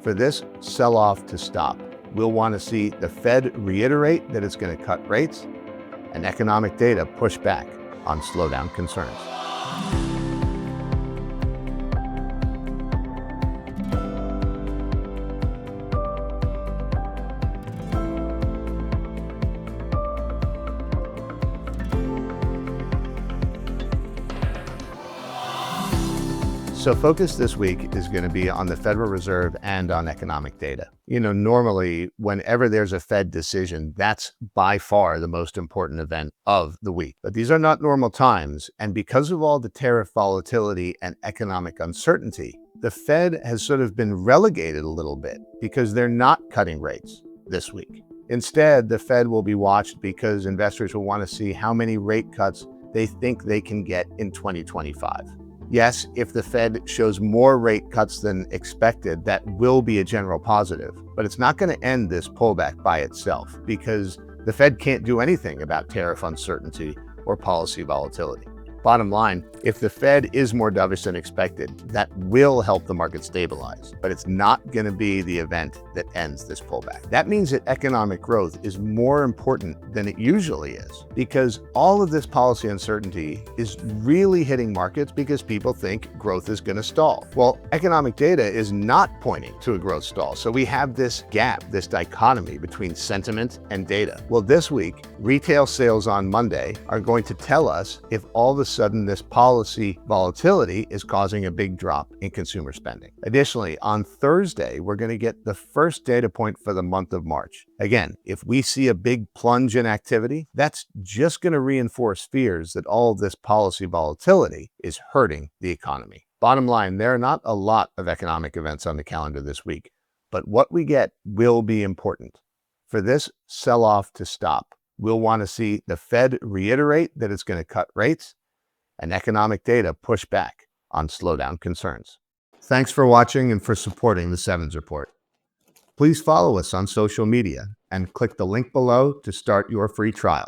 For this sell-off to stop, we'll want to see the Fed reiterate that it's going to cut rates and economic data push back on slowdown concerns. So focus this week is going to be on the Federal Reserve and on economic data. Normally, whenever there's a Fed decision, that's by far the most important event of the week. But these are not normal times. And because of all the tariff volatility and economic uncertainty, the Fed has sort of been relegated a little bit because they're not cutting rates this week. Instead, the Fed will be watched because investors will want to see how many rate cuts they think they can get in 2025. Yes, if the Fed shows more rate cuts than expected, that will be a general positive, but it's not going to end this pullback by itself because the Fed can't do anything about tariff uncertainty or policy volatility. Bottom line, if the Fed is more dovish than expected, that will help the market stabilize, but it's not going to be the event that ends this pullback. That means that economic growth is more important than it usually is because all of this policy uncertainty is really hitting markets because people think growth is going to stall. Well, economic data is not pointing to a growth stall. So we have this gap, this dichotomy between sentiment and data. Well, this week, retail sales on Monday are going to tell us if all of a sudden this policy volatility is causing a big drop in consumer spending. Additionally, on Thursday, we're going to get the first data point for the month of March. Again, if we see a big plunge in activity, that's just going to reinforce fears that all of this policy volatility is hurting the economy. Bottom line, there are not a lot of economic events on the calendar this week, but what we get will be important. For this sell-off to stop, we'll want to see the Fed reiterate that it's going to cut rates and economic data push back on slowdown concerns. Thanks for watching and for supporting the Sevens Report. Please follow us on social media and click the link below to start your free trial.